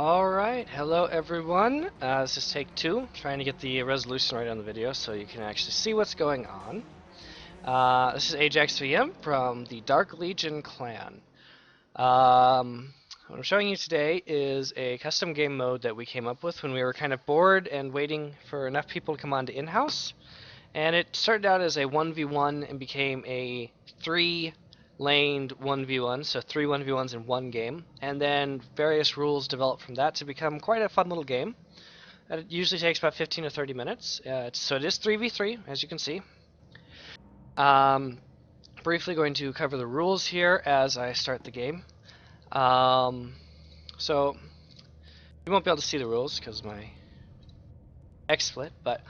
Alright, hello everyone. This is take two, trying to get the resolution right on the video so you can actually see what's going on. This is Ajax VM from the Dark Legion clan. What I'm showing you today is a custom game mode that we came up with when we were kind of bored and waiting for enough people to come on to in-house. And it started out as a 1v1 and became a 3-laned 1v1, so 3 1v1s in one game. And then various rules developed from that to become quite a fun little game. It usually takes about 15 to 30 minutes. So it is 3v3, as you can see. Briefly going to cover the rules here as I start the game. So you won't be able to see the rules because my XSplit, but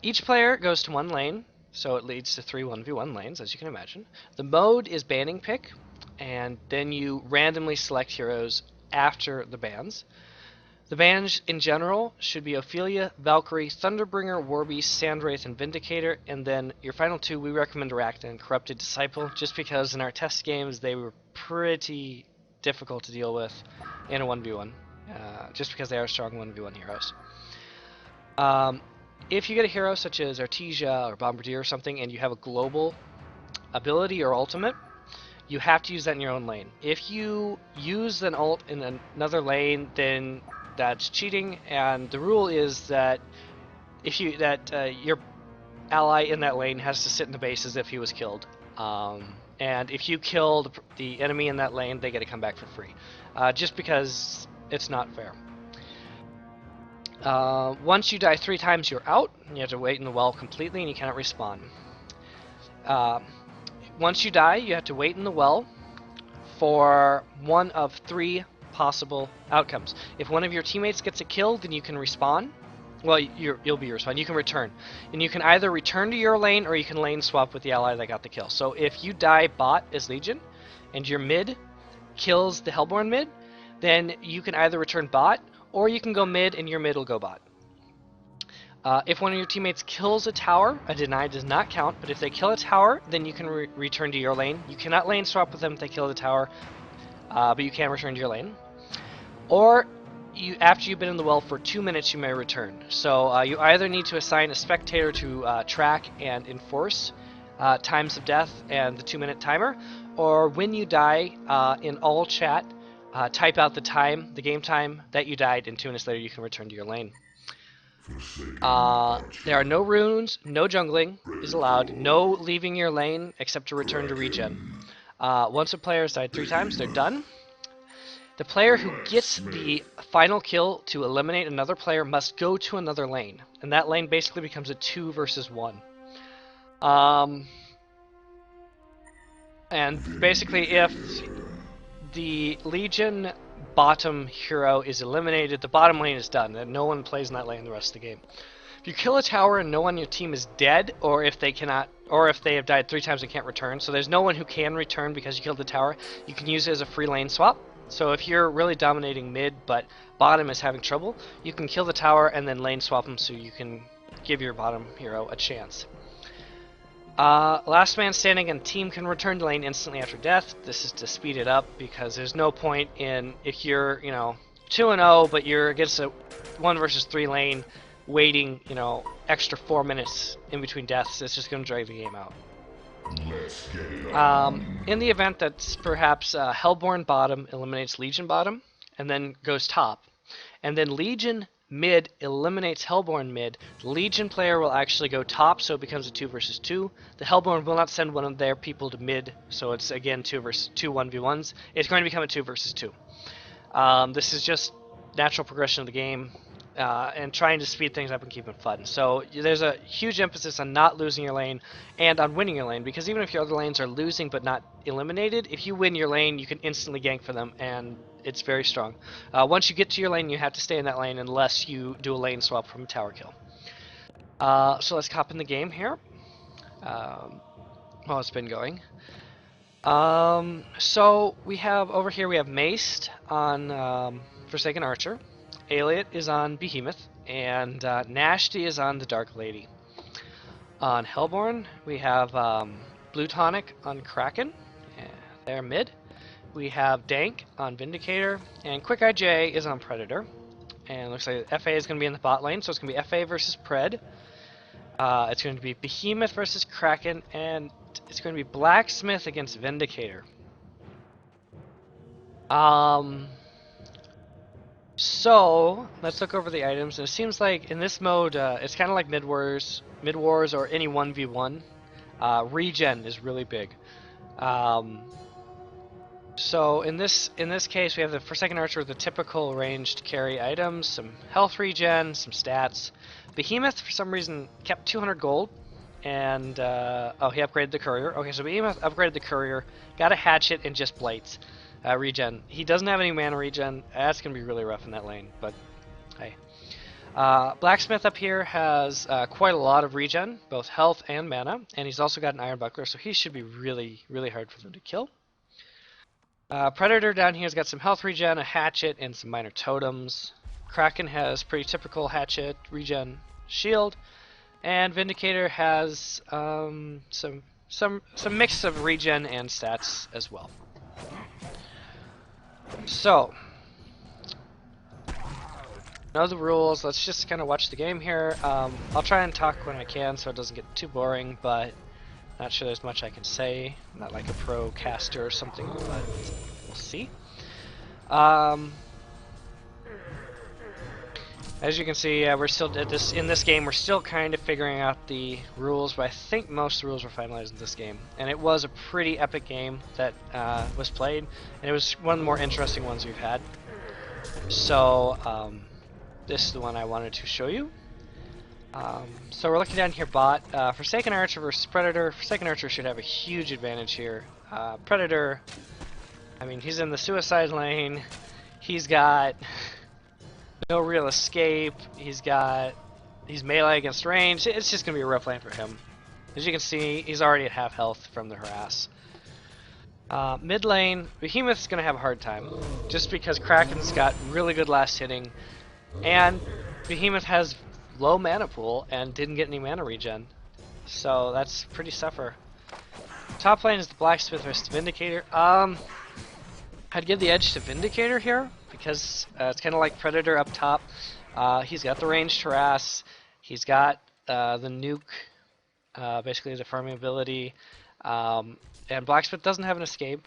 each player goes to one lane, so it leads to 3 1v1 lanes, as you can imagine. The mode is banning pick, and then you randomly select heroes after the bans. The bans in general should be Ophelia, Valkyrie, Thunderbringer, Warbeast, Sandwraith, and Vindicator, and then your final two, we recommend Arachne and Corrupted Disciple, just because in our test games they were pretty difficult to deal with in a 1v1, just because they are strong 1v1 heroes. If you get a hero such as Artesia or Bombardier or something and you have a global ability or ultimate, you have to use that in your own lane. If you use an ult in another lane, then that's cheating, and the rule is that if you your ally in that lane has to sit in the base as if he was killed. And if you kill the enemy in that lane, they get to come back for free. Just because it's not fair. Once you die 3 times, you're out. You have to wait in the well completely, and you cannot respawn. Once you die, you have to wait in the well for one of 3 possible outcomes. If one of your teammates gets a kill, then you can respawn. Well, you'll be respawn. You can return, and you can either return to your lane or you can lane swap with the ally that got the kill. So if you die bot as Legion, and your mid kills the Hellborn mid, then you can either return bot, or you can go mid and your mid will go bot. If one of your teammates kills a tower, a deny does not count, but if they kill a tower, then you can return to your lane. You cannot lane swap with them if they kill the tower, but you can return to your lane. Or, after you've been in the well for 2 minutes, you may return. So you either need to assign a spectator to track and enforce times of death and the 2-minute timer, or when you die, in all chat, type out the game time that you died, and 2 minutes later you can return to your lane. There are no runes, no jungling is allowed, no leaving your lane except to return to regen. Once a player has died 3 times, they're done. The player who gets the final kill to eliminate another player must go to another lane, and that lane basically becomes a 2 versus 1. And basically, if the Legion bottom hero is eliminated, the bottom lane is done, and no one plays in that lane the rest of the game. If you kill a tower and no one on your team is dead, or if they have died 3 times and can't return, so there's no one who can return because you killed the tower, you can use it as a free lane swap. So if you're really dominating mid, but bottom is having trouble, you can kill the tower and then lane swap them so you can give your bottom hero a chance. Last man standing and team can return to lane instantly after death. This is to speed it up because there's no point in, if you're 2-0 but you're against a 1 versus 3 lane, waiting extra 4 minutes in between deaths. It's just going to drag the game out. In the event that perhaps Hellborn bottom eliminates Legion bottom and then goes top, and then Legion mid eliminates Hellborn mid, the Legion player will actually go top, so it becomes a 2 versus 2. The Hellborn will not send one of their people to mid, so it's again 2 versus 2 1v1s. It's going to become a 2 versus 2. This is just natural progression of the game, and trying to speed things up and keep it fun. So there's a huge emphasis on not losing your lane and on winning your lane, because even if your other lanes are losing but not eliminated, if you win your lane, you can instantly gank for them, and it's very strong. Once you get to your lane, you have to stay in that lane unless you do a lane swap from a tower kill. So let's hop in the game here. While it's been going. So we have over here, we have Maced on Forsaken Archer. Aliot is on Behemoth, and Nashti is on the Dark Lady. On Hellborn, we have Blue Tonic on Kraken. They're mid. we have Dank on Vindicator, and Quick IJ is on Predator. And it looks like FA is going to be in the bot lane, so it's going to be FA versus Pred. It's going to be Behemoth versus Kraken, and it's going to be Blacksmith against Vindicator. So let's look over the items. And it seems like in this mode, it's kind of like mid wars or any 1v1. Regen is really big. So in this case, we have the Forsaken Archer with the typical ranged carry items, some health regen, some stats. Behemoth for some reason kept 200 gold, and oh, he upgraded the courier. Okay, so Behemoth upgraded the courier, got a hatchet, and just blights regen. He doesn't have any mana regen. That's gonna be really rough in that lane, but hey. Blacksmith up here has quite a lot of regen, both health and mana, and he's also got an iron buckler, so he should be really, really hard for them to kill. Predator down here has got some health regen, a hatchet, and some minor totems. Kraken has pretty typical hatchet, regen, shield, and Vindicator has some mix of regen and stats as well. So, know the rules. Let's just kind of watch the game here. I'll try and talk when I can, so it doesn't get too boring, but not sure there's much I can say. I'm not like a pro caster or something, but we'll see. As you can see, we're still in this game. We're still kind of figuring out the rules, but I think most of the rules were finalized in this game. And it was a pretty epic game that was played, and it was one of the more interesting ones we've had. So this is the one I wanted to show you. So we're looking down here, bot. Forsaken Archer versus Predator. Forsaken Archer should have a huge advantage here. Predator, I mean, he's in the suicide lane. He's got no real escape. He's melee against range. It's just gonna be a rough lane for him. As you can see, he's already at half health from the harass. Mid lane, Behemoth's gonna have a hard time, just because Kraken's got really good last hitting, and Behemoth has low mana pool and didn't get any mana regen, so that's pretty suffer. Top lane is the Blacksmith versus Vindicator. I'd give the edge to Vindicator here because it's kind of like Predator up top. He's got the ranged harass, he's got the nuke, basically the farming ability, and Blacksmith doesn't have an escape,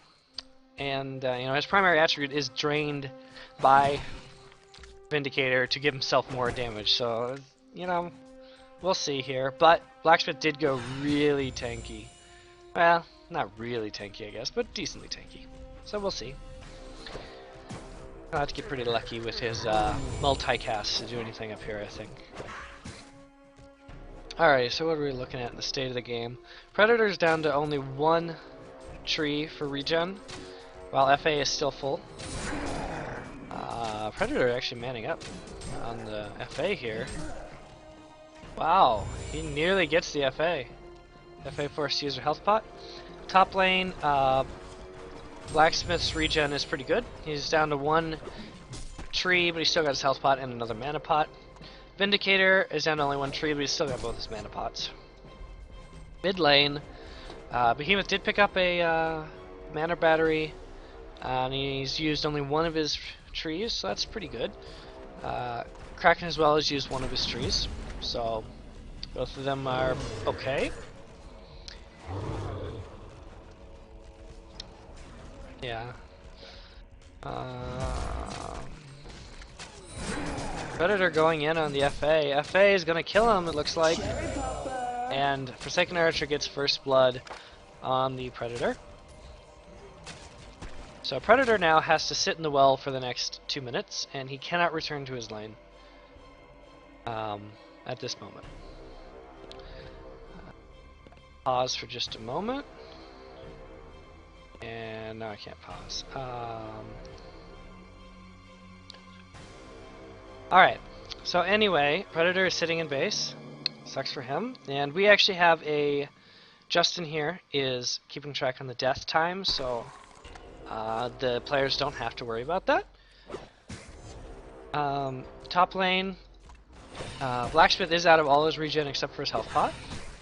and you know, his primary attribute is drained by Vindicator to give himself more damage, so you know, we'll see here. But Blacksmith did go really tanky. Well, not really tanky, I guess, but decently tanky. So we'll see. I'll have to get pretty lucky with his multicast to do anything up here, I think. Alright, so what are we looking at in the state of the game? Predator's down to only one tree for regen, while FA is still full. Predator actually manning up on the FA here. Wow, he nearly gets the FA. FA forced to use her health pot. Top lane, Blacksmith's regen is pretty good. He's down to one tree, but he's still got his health pot and another mana pot. Vindicator is down to only one tree, but he's still got both his mana pots. Mid lane, Behemoth did pick up a mana battery, and he's used only one of his trees, so that's pretty good. Kraken as well has used one of his trees, so both of them are okay. Yeah. Predator going in on the FA. FA is gonna kill him, it looks like. And Forsaken Archer gets first blood on the Predator. So Predator now has to sit in the well for the next 2 minutes, and he cannot return to his lane at this moment. Pause for just a moment. And no, I can't pause. Alright, so anyway, Predator is sitting in base. Sucks for him. And we actually have a... Justin here is keeping track on the death time, so the players don't have to worry about that. Top lane, Blacksmith is out of all his regen except for his health pot,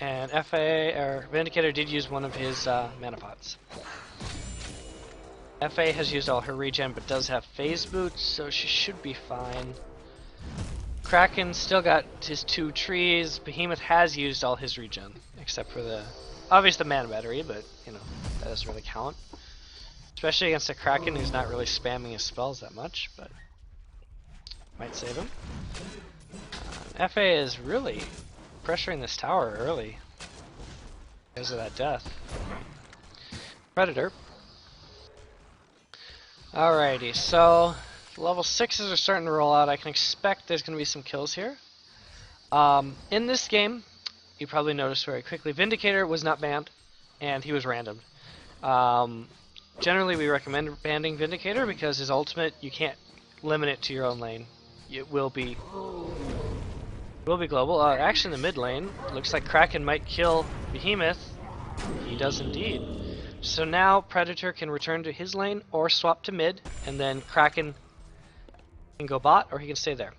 and FA or Vindicator did use one of his mana pots. FA has used all her regen but does have phase boots, so she should be fine. Kraken still got his 2 trees. Behemoth has used all his regen, except for the obviously the mana battery, but you know, that doesn't really count. Especially against a Kraken who's not really spamming his spells that much, but might save him. FA is really pressuring this tower early because of that death. Predator. Alrighty, so level 6s are starting to roll out. I can expect there's going to be some kills here. In this game, you probably noticed very quickly, Vindicator was not banned, and he was random. Generally, we recommend banning Vindicator because his ultimate, you can't limit it to your own lane. It will be global. Actually, in the mid lane, looks like Kraken might kill Behemoth. He does indeed. So now Predator can return to his lane or swap to mid, and then Kraken can go bot or he can stay there.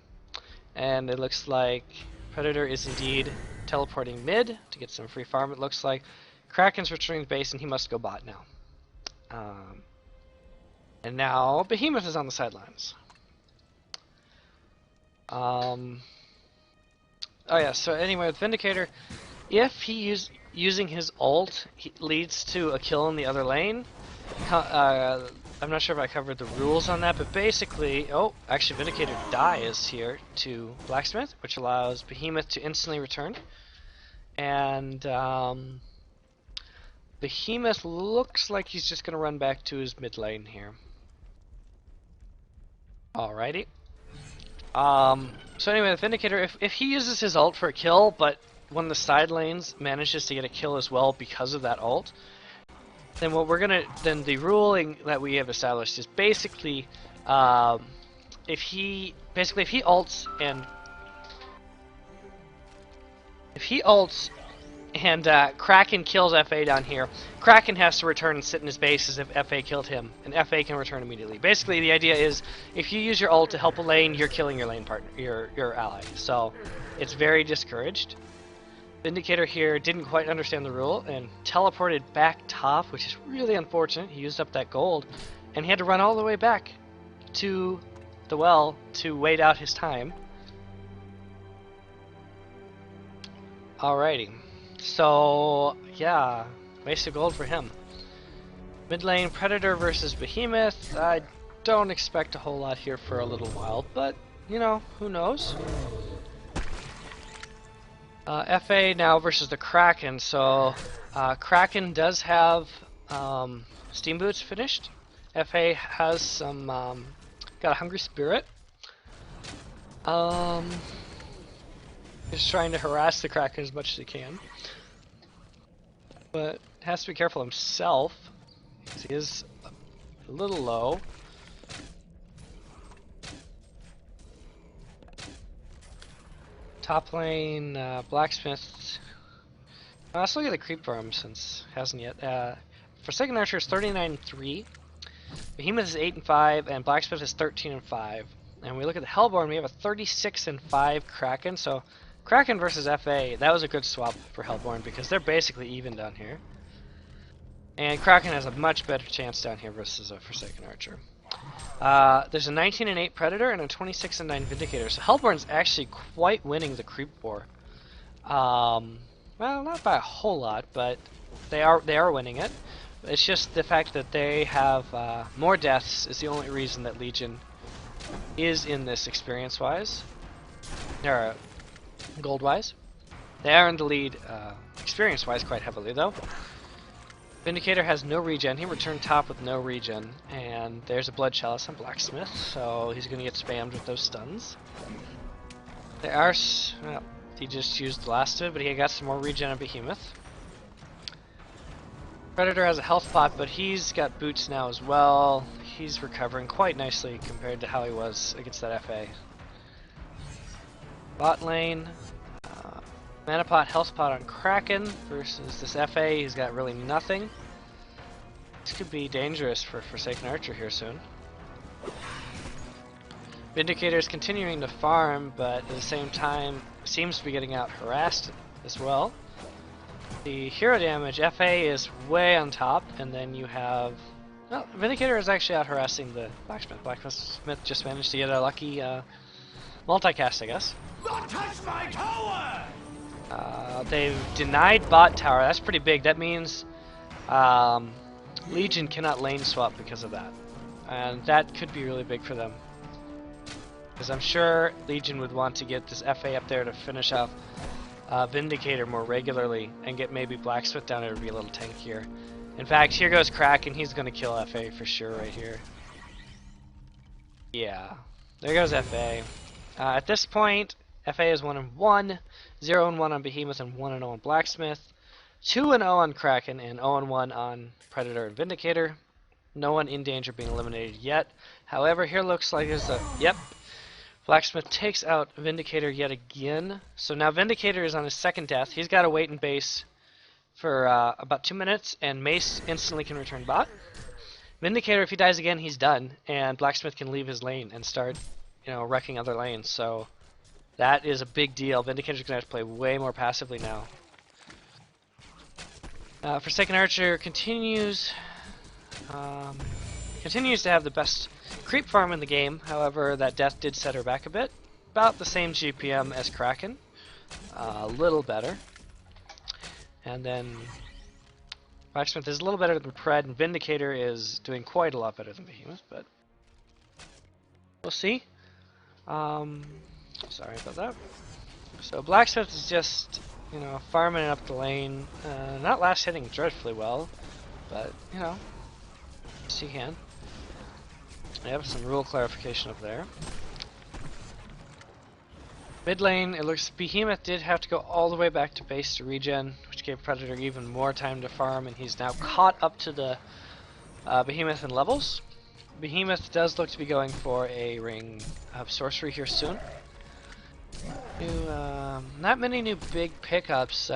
And it looks like Predator is indeed teleporting mid to get some free farm. It looks like Kraken's returning to base and he must go bot now. And now Behemoth is on the sidelines. Oh yeah, so anyway, with Vindicator, if he is using his ult leads to a kill in the other lane, I'm not sure if I covered the rules on that, but basically, actually Vindicator dies here to Blacksmith, which allows Behemoth to instantly return. And Behemoth looks like he's just going to run back to his mid lane here. Alrighty. So anyway, the Vindicator, if he uses his ult for a kill, but one of the side lanes manages to get a kill as well because of that ult, then the ruling that we have established is basically, if he ults and Kraken kills FA down here, Kraken has to return and sit in his base as if FA killed him, and FA can return immediately. Basically, the idea is if you use your ult to help a lane, you're killing your lane partner, your ally. So it's very discouraged. Vindicator here didn't quite understand the rule and teleported back top, which is really unfortunate. He used up that gold, and he had to run all the way back to the well to wait out his time. Alrighty. So, yeah, waste of gold for him. Mid lane, Predator versus Behemoth. I don't expect a whole lot here for a little while, but, you know, who knows? FA now versus the Kraken. So, Kraken does have Steam Boots finished. FA has some, got a Hungry Spirit. He's trying to harass the Kraken as much as he can. But has to be careful himself, because he is a little low. Top lane, Blacksmith. Let's look at the creep farm since it hasn't yet. Forsaken Archer is 39-3. Behemoth is 8-5, and Blacksmith is 13-5. And we look at the Hellborn, we have a 36-5 Kraken. So Kraken versus FA, that was a good swap for Hellborn because they're basically even down here. And Kraken has a much better chance down here versus a Forsaken Archer. There's a 19-8 Predator and a 26-9 Vindicator. So Hellborn's actually quite winning the creep war. Well, not by a whole lot, but they are winning it. It's just the fact that they have more deaths is the only reason that Legion is in this experience-wise, or gold-wise. They are in the lead experience-wise quite heavily, though. Vindicator has no regen. He returned top with no regen, and there's a Blood Chalice on Blacksmith, so he's going to get spammed with those stuns. There are, well, he just used the last of it, but he got some more regen on Behemoth. Predator has a health pot, but he's got boots now as well. He's recovering quite nicely compared to how he was against that FA. Bot lane, mana pot, health pot on Kraken versus this FA. He's got really nothing. This could be dangerous for Forsaken Archer here soon. Vindicator is continuing to farm, but at the same time seems to be getting out harassed as well. The hero damage, FA is way on top, and then you have Well, Vindicator is actually out harassing the Blacksmith. Blacksmith just managed to get a lucky multicast, I guess. Not touch my tower! They've denied bot tower. That's pretty big. That means Legion cannot lane swap because of that. And that could be really big for them. Because I'm sure Legion would want to get this FA up there to finish off Vindicator more regularly and get maybe Blacksmith down there to be a little tankier. In fact, here goes Kraken. He's going to kill FA for sure right here. Yeah, there goes FA. At this point, FA is 1-1, 0-1 on Behemoth, and 1-0 on Blacksmith, 2-0 on Kraken, and 0-1 on Predator and Vindicator. No one in danger of being eliminated yet. However, here looks like there's a... Yep. Blacksmith takes out Vindicator yet again. So now Vindicator is on his second death. He's got to wait in base for about 2 minutes, and Mace instantly can return bot. Vindicator, if he dies again, he's done, and Blacksmith can leave his lane and start, wrecking other lanes. So that is a big deal. Vindicator's going to have to play way more passively now. Forsaken Archer continues to have the best creep farm in the game. However, that death did set her back a bit. About the same GPM as Kraken. A little better. And then Blacksmith is a little better than Pred, and Vindicator is doing quite a lot better than Behemoth, but we'll see. Sorry about that. So Blacksmith is just, farming up the lane. Not last hitting dreadfully well, but, yes he can. I have some rule clarification up there. Mid lane, it looks Behemoth did have to go all the way back to base to regen, which gave Predator even more time to farm, and he's now caught up to the Behemoth in levels. Behemoth does look to be going for a ring of sorcery here soon. Not many new big pickups.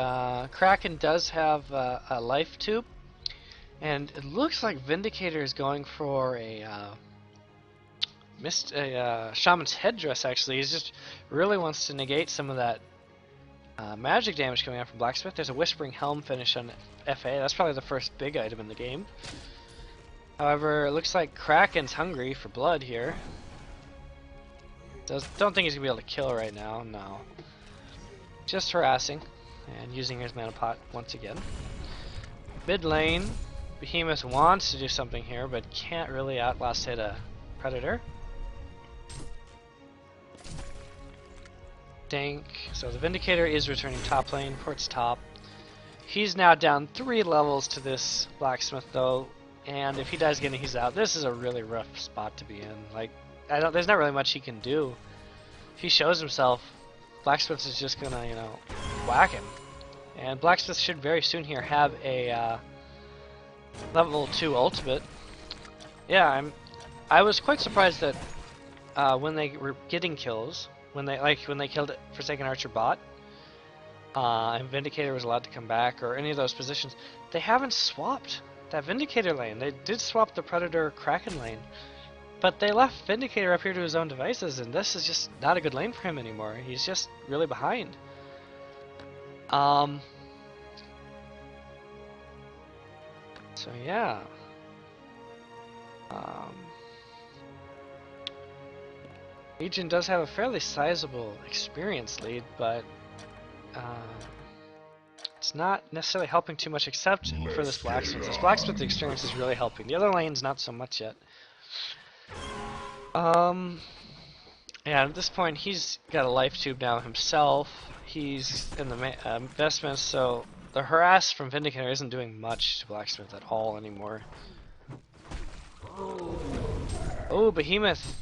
Kraken does have a life tube, and it looks like Vindicator is going for a Shaman's Headdress. Actually, he just really wants to negate some of that magic damage coming out from Blacksmith. There's a Whispering Helm finish on FA. That's probably the first big item in the game. However, it looks like Kraken's hungry for blood here. Don't think he's gonna be able to kill right now. No, just harassing and using his mana pot once again. Mid lane, Behemoth wants to do something here, but can't really outlast hit a Predator. Dank. So the Vindicator is returning top lane, ports top. He's now down 3 levels to this Blacksmith though, and if he dies again, he's out. This is a really rough spot to be in. Like, there's not really much he can do. If he shows himself, Blacksmith is just gonna, whack him. And Blacksmith should very soon here have a level 2 ultimate. Yeah, I was quite surprised that when they were getting kills, when they killed Forsaken Archer bot, and Vindicator was allowed to come back, or any of those positions, they haven't swapped that Vindicator lane. They did swap the Predator Kraken lane, but they left Vindicator up here to his own devices, and this is just not a good lane for him anymore. He's just really behind. So yeah. Legion does have a fairly sizable experience lead, but it's not necessarily helping too much except for this Blacksmith. This Blacksmith experience is really helping. The other lanes not so much yet. Yeah, at this point he's got a life tube now himself. He's in the investments, so the harass from Vindicator isn't doing much to Blacksmith at all anymore. Oh, Behemoth.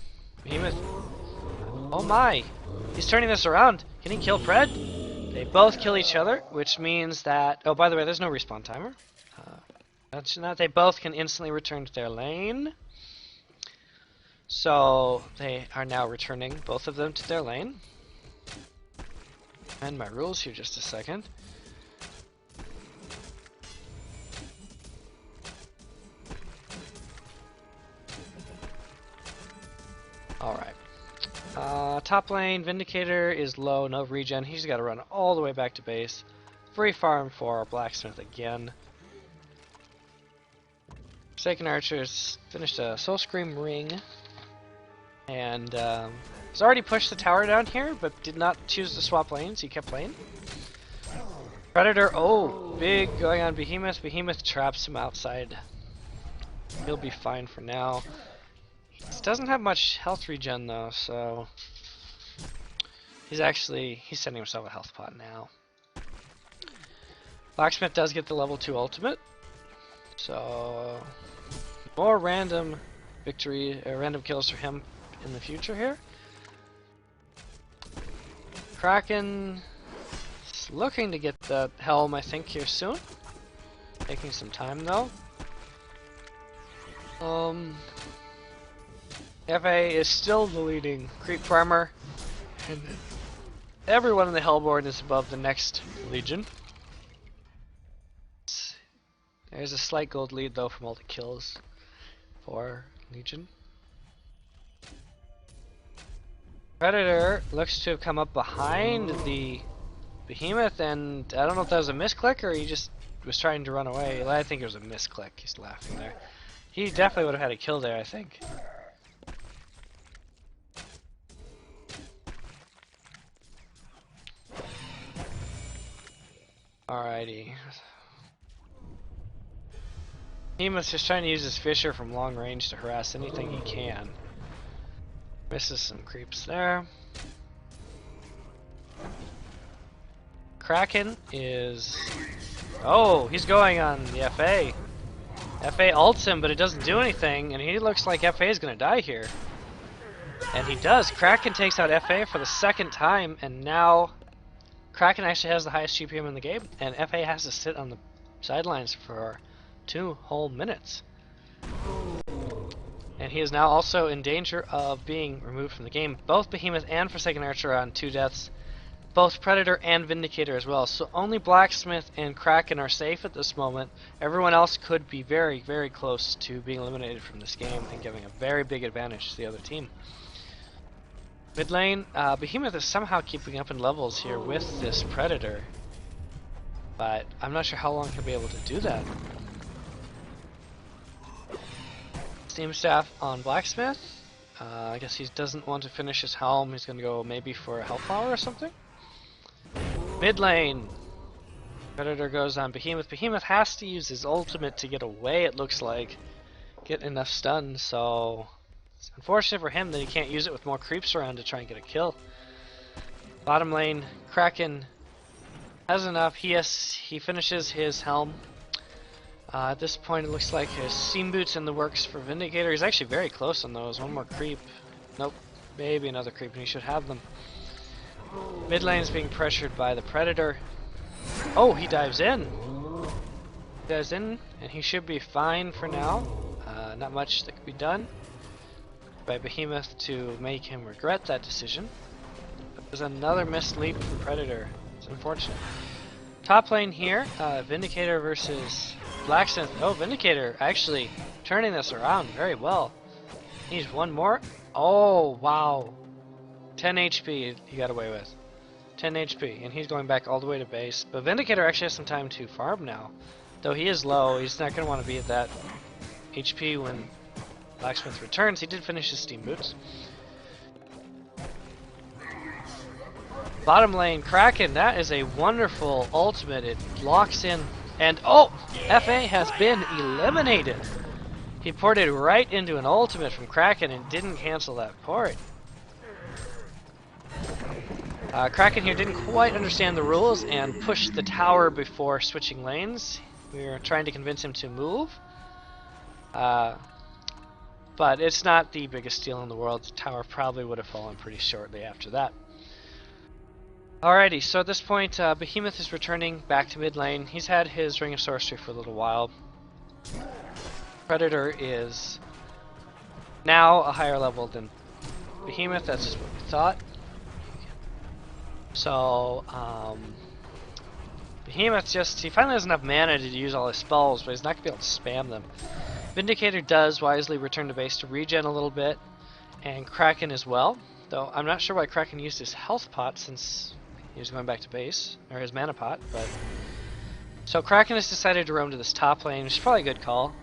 Oh my! He's turning this around. Can he kill Pred? They both kill each other, which means that... Oh, by the way, there's no respawn timer. Mention that. They both can instantly return to their lane. So, they are now returning, both of them, to their lane. And my rules here just a second. Alright. Top lane, Vindicator is low, no regen. He's got to run all the way back to base. Free farm for Blacksmith again. Forsaken Archer's finished a Soul Scream ring. And he's already pushed the tower down here, but did not choose to swap lanes. He kept playing. Predator, oh, big going on Behemoth. Behemoth traps him outside. He'll be fine for now. He doesn't have much health regen though, so he's sending himself a health pot now. Blacksmith does get the level 2 ultimate, so more random random kills for him in the future here. Kraken is looking to get the helm, I think, here soon. Taking some time though. FA is still the leading creep farmer, and everyone in the Hellborn is above the next Legion. There's a slight gold lead though from all the kills for Legion. Predator looks to have come up behind the Behemoth, and I don't know if that was a misclick or he just was trying to run away. I think it was a misclick. He's laughing there. He definitely would have had a kill there, I think. Alrighty. Behemoth's just trying to use his Fisher from long range to harass anything he can. Misses some creeps there. Kraken is... oh, he's going on the FA. FA ults him, but it doesn't do anything, and he looks like FA is going to die here. And he does. Kraken takes out FA for the second time, and now Kraken actually has the highest GPM in the game, and FA has to sit on the sidelines for 2 whole minutes. And he is now also in danger of being removed from the game. Both Behemoth and Forsaken Archer are on 2 deaths. Both Predator and Vindicator as well. So only Blacksmith and Kraken are safe at this moment. Everyone else could be very, very close to being eliminated from this game and giving a very big advantage to the other team. Mid lane, Behemoth is somehow keeping up in levels here with this Predator. But I'm not sure how long he'll be able to do that. Steam Staff on Blacksmith. I guess he doesn't want to finish his helm. He's going to go maybe for a Hellflower or something. Mid lane. Predator goes on Behemoth. Behemoth has to use his ultimate to get away, it looks like. Get enough stun, so it's unfortunate for him that he can't use it with more creeps around to try and get a kill. Bottom lane, Kraken has enough. He finishes his helm. At this point it looks like his Seam Boots in the works for Vindicator. He's actually very close on those. One more creep. Nope. Maybe another creep and he should have them. Mid lane is being pressured by the Predator. Oh, he dives in. Dives in, and he should be fine for now. Not much that could be done by Behemoth to make him regret that decision. But there's another missed leap from Predator. It's unfortunate. Top lane here, Vindicator versus Blacksmith. Oh, Vindicator actually turning this around very well. Needs one more. Oh, wow. 10 HP he got away with. 10 HP, and he's going back all the way to base. But Vindicator actually has some time to farm now. Though he is low, he's not going to want to be at that HP when Blacksmith returns. He did finish his Steam Boots. Bottom lane, Kraken, that is a wonderful ultimate. It locks in, and oh! FA has been eliminated! He ported right into an ultimate from Kraken and didn't cancel that port. Kraken here didn't quite understand the rules and pushed the tower before switching lanes. We were trying to convince him to move. But it's not the biggest deal in the world. The tower probably would have fallen pretty shortly after that. Alrighty, so at this point, Behemoth is returning back to mid lane. He's had his Ring of Sorcery for a little while. Predator is now a higher level than Behemoth, that's just what we thought. So, Behemoth he finally has enough mana to use all his spells, but he's not going to be able to spam them. Vindicator does wisely return to base to regen a little bit, and Kraken as well. Though I'm not sure why Kraken used his health pot since he was going back to base, or his mana pot, but... So Kraken has decided to roam to this top lane, which is probably a good call.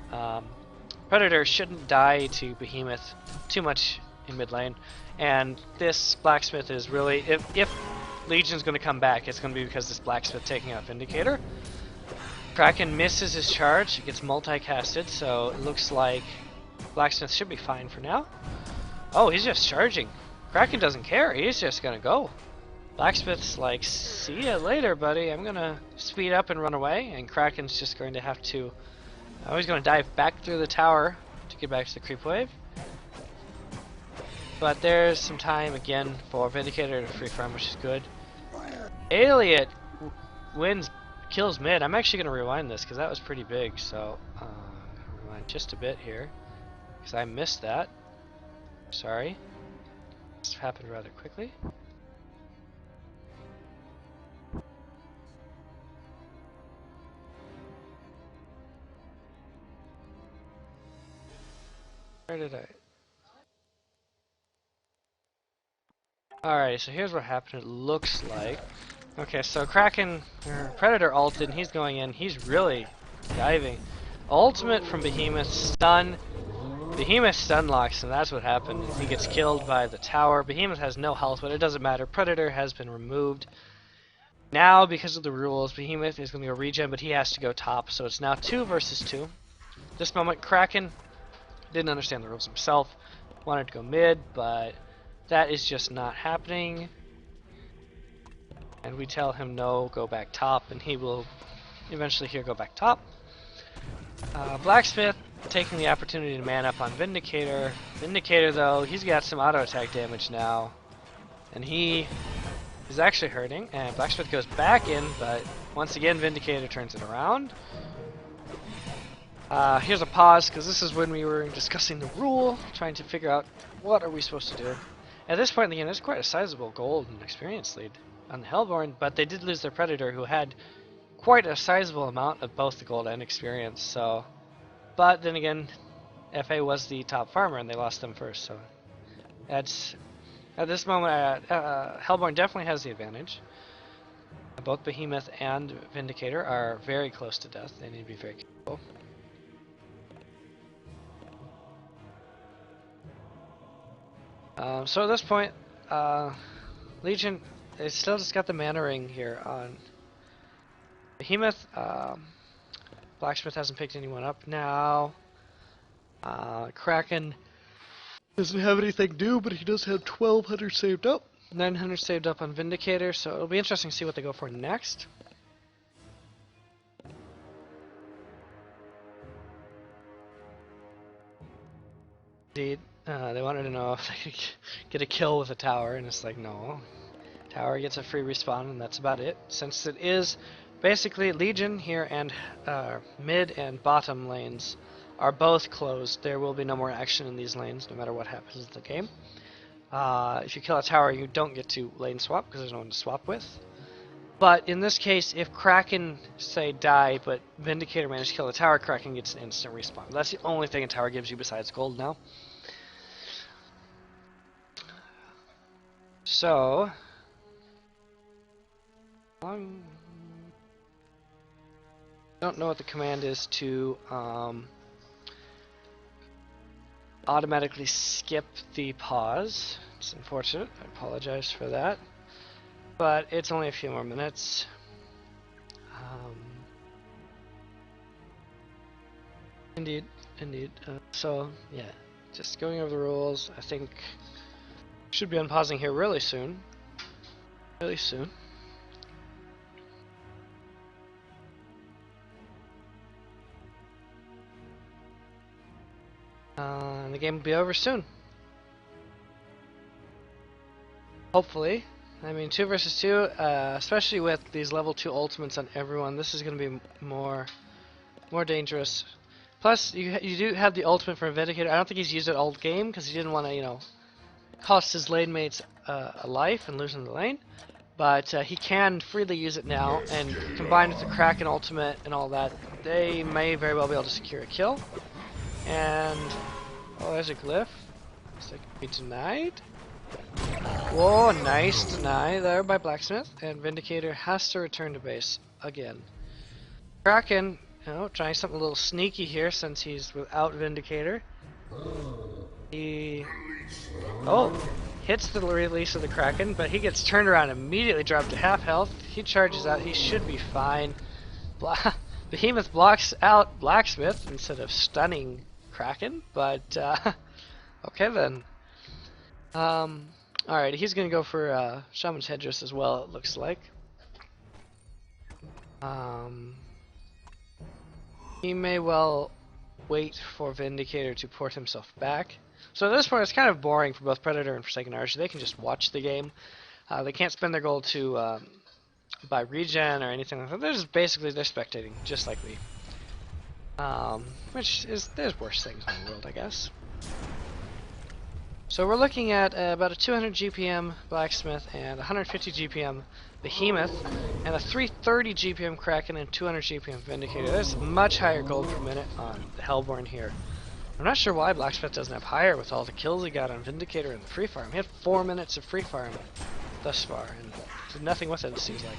Predator shouldn't die to Behemoth too much in mid lane, and this Blacksmith is really, if Legion's going to come back, it's going to be because this Blacksmith taking out Vindicator. Kraken misses his charge, it gets multicasted, so it looks like Blacksmith should be fine for now. Oh, he's just charging. Kraken doesn't care, he's just going to go. Blacksmith's like, see ya later, buddy, I'm going to speed up and run away, and Kraken's just going to have to, he's going to dive back through the tower to get back to the creep wave. But there's some time again for Vindicator to free farm, which is good. Elliot kills mid. I'm actually going to rewind this because that was pretty big, so rewind just a bit here because I missed that. Sorry. This happened rather quickly. Where did I? Alright, so here's what happened, it looks like. Okay, so Kraken, Predator ulted, and he's going in, he's really diving. Ultimate from Behemoth, stun. Behemoth stun locks, and that's what happened. He gets killed by the tower. Behemoth has no health, but it doesn't matter. Predator has been removed. Now, because of the rules, Behemoth is going to go regen, but he has to go top, so it's now 2 versus 2. This moment, Kraken didn't understand the rules himself, wanted to go mid, but that is just not happening. And we tell him no, go back top, and he will eventually here go back top. Blacksmith taking the opportunity to man up on Vindicator. Vindicator though, he's got some auto attack damage now, and he is actually hurting, and Blacksmith goes back in, but once again Vindicator turns it around. Here's a pause, because this is when we were discussing the rule, trying to figure out what are we supposed to do. At this point in the game, there's quite a sizable gold and experience lead on the Hellborn, but they did lose their Predator, who had quite a sizable amount of both the gold and experience, so... But then again, FA was the top farmer, and they lost them first, so... At this moment, Hellborn definitely has the advantage. Both Behemoth and Vindicator are very close to death, they need to be very careful. So at this point, Legion is still just got the mana ring here on Behemoth. Blacksmith hasn't picked anyone up now. Kraken doesn't have anything new, but he does have 1,200 saved up. 900 saved up on Vindicator, so it'll be interesting to see what they go for next. Indeed. They wanted to know if they could get a kill with a tower, and it's like, no. Tower gets a free respawn, and that's about it. Since it is basically Legion here, and mid and bottom lanes are both closed, there will be no more action in these lanes, no matter what happens in the game. If you kill a tower, you don't get to lane swap, because there's no one to swap with. But in this case, if Kraken, say, die, but Vindicator managed to kill the tower, Kraken gets an instant respawn. That's the only thing a tower gives you besides gold now. So, don't know what the command is to automatically skip the pause. It's unfortunate. I apologize for that. But it's only a few more minutes. Indeed. So, yeah. Just going over the rules. I think should be unpausing here really soon. Really soon. And the game will be over soon. Hopefully. I mean, 2 versus 2, especially with these level 2 ultimates on everyone, this is going to be more dangerous. Plus, you do have the ultimate for Vindicator. I don't think he's used it all game because he didn't want to, you know, cost his lane mates a life and losing the lane. But he can freely use it now, and combined with the Kraken ultimate and all that, they may very well be able to secure a kill. And oh, there's a glyph. Looks like it can be denied. Whoa, nice deny there by Blacksmith, and Vindicator has to return to base again. Kraken Oh, trying something a little sneaky here since he's without Vindicator. He... Oh! Hits the release of the Kraken, but he gets turned around immediately, dropped to half health. He charges out. He should be fine. Behemoth blocks out Blacksmith instead of stunning Kraken, but okay then. Alright, he's gonna go for Shaman's Headdress as well, it looks like. He may well wait for Vindicator to port himself back. So at this point, it's kind of boring for both Predator and Forsaken Archer. They can just watch the game. They can't spend their gold to buy regen or anything like that. They're just basically they're spectating, just like me. Which is there's worse things in the world, I guess. So we're looking at about a 200 GPM Blacksmith and 150 GPM Behemoth and a 330 GPM Kraken and 200 GPM Vindicator. There's much higher gold per minute on the Hellborn here. I'm not sure why Blacksmith doesn't have higher with all the kills he got on Vindicator and the free farm. He had 4 minutes of free farm thus far and did nothing with it, it seems like.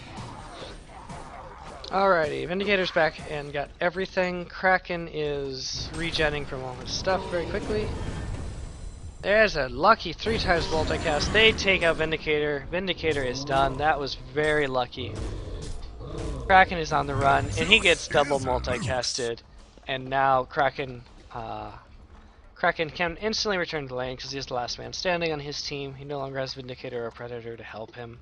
Alrighty, Vindicator's back and got everything. Kraken is regenning from all his stuff very quickly. There's a lucky 3 times multicast. They take out Vindicator. Vindicator is done. That was very lucky. Kraken is on the run, and he gets double multicasted. And now Kraken can instantly return to lane because he's the last man standing on his team. He no longer has Vindicator or Predator to help him.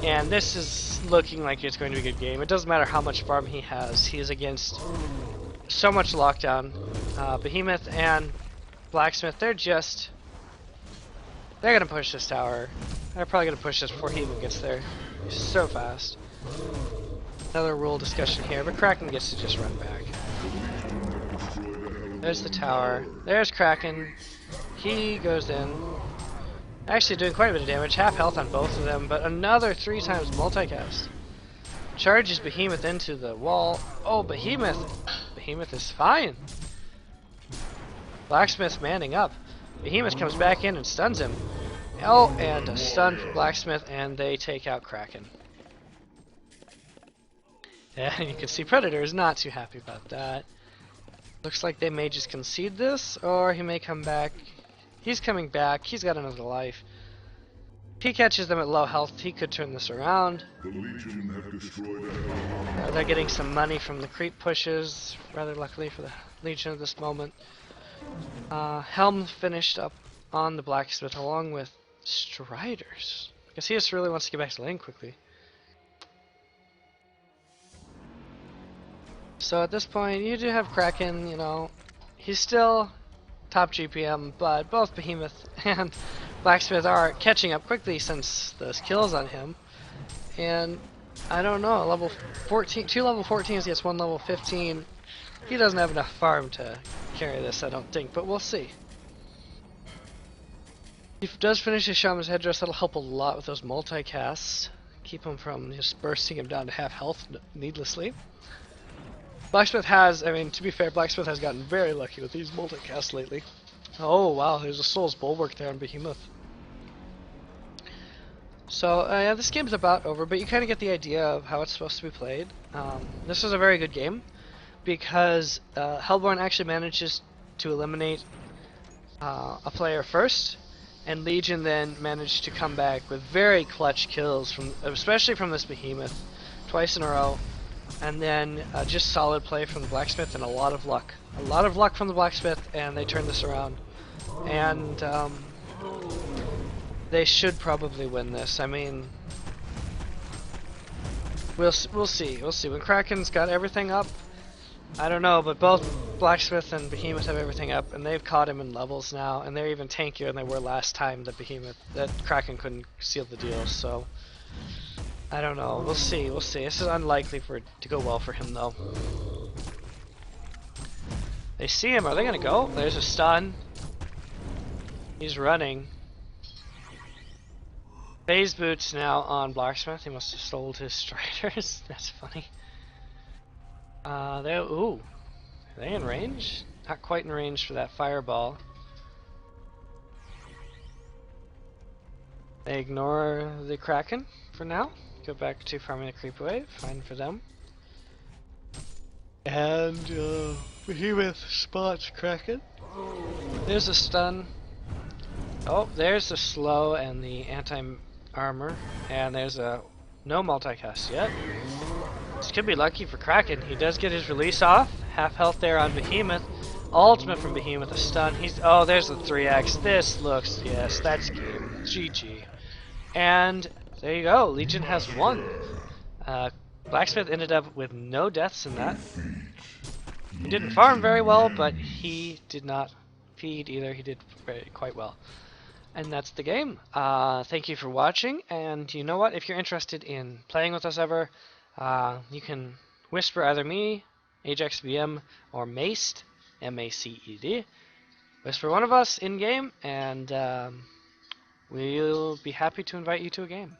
And this is looking like it's going to be a good game. It doesn't matter how much farm he has. He is against so much lockdown. Behemoth and Blacksmith, they're gonna push this tower. They're probably gonna push this before he even gets there. He's so fast. Another rule discussion here, but Kraken gets to just run back. There's the tower. There's Kraken. He goes in. Actually doing quite a bit of damage. Half health on both of them, but another 3 times multicast. Charges Behemoth into the wall. Oh, Behemoth! Behemoth is fine. Blacksmith manning up. Behemoth comes back in and stuns him. Oh, and a stun for Blacksmith, and they take out Kraken. And you can see Predator is not too happy about that. Looks like they may just concede this, or he may come back. He's coming back. He's got another life. If he catches them at low health, he could turn this around. The Legion have destroyed They're getting some money from the creep pushes, rather luckily for the Legion at this moment. Helm finished up on the Blacksmith along with Striders. I guess he just really wants to get back to lane quickly. So at this point, you do have Kraken, you know, he's still top GPM, but both Behemoth and Blacksmith are catching up quickly since those kills on him. And I don't know, level 14, 2 level 14s against 1 level 15. He doesn't have enough farm to carry this, I don't think, but we'll see. If he does finish his Shaman's Headdress, that'll help a lot with those multicasts. Keep him from just bursting him down to half health needlessly. Blacksmith has, I mean, to be fair, Blacksmith has gotten very lucky with these multicasts lately. Oh wow, there's a Soul's Bulwark there on Behemoth. So, yeah, this game's about over, but you kind of get the idea of how it's supposed to be played. This is a very good game, because Hellborn actually manages to eliminate a player first, and Legion then managed to come back with very clutch kills, especially from this Behemoth, twice in a row. And then just solid play from the Blacksmith and a lot of luck. A lot of luck from the Blacksmith, and they turn this around. And they should probably win this. I mean, we'll see. We'll see. When Kraken's got everything up, I don't know, but both Blacksmith and Behemoth have everything up, and they've caught him in levels now, and they're even tankier than they were last time that Kraken couldn't seal the deal. So I don't know. We'll see. We'll see. This is unlikely for it to go well for him, though. They see him. Are they gonna go? There's a stun. He's running. Phase boots now on Blacksmith. He must have sold his Striders. That's funny. Ooh. Are they in range? Not quite in range for that fireball. They ignore the Kraken for now. Go back to farming the creep wave. Fine for them. And Behemoth spots Kraken. There's a stun. Oh, there's the slow and the anti-armor. And there's a no multicast yet. This could be lucky for Kraken. He does get his release off. Half health there on Behemoth. Ultimate from Behemoth, a stun. Oh, there's the 3x. This looks, yes, that's game. GG. And there you go. Legion has won. Blacksmith ended up with no deaths in that. He didn't farm very well, but he did not feed either. He did quite well. And that's the game. Thank you for watching. And you know what? If you're interested in playing with us ever, you can whisper either me, AjaxBM, or Maced, M-A-C-E-D. Whisper one of us in-game, and we'll be happy to invite you to a game.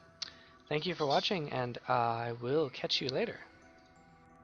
Thank you for watching, and I will catch you later.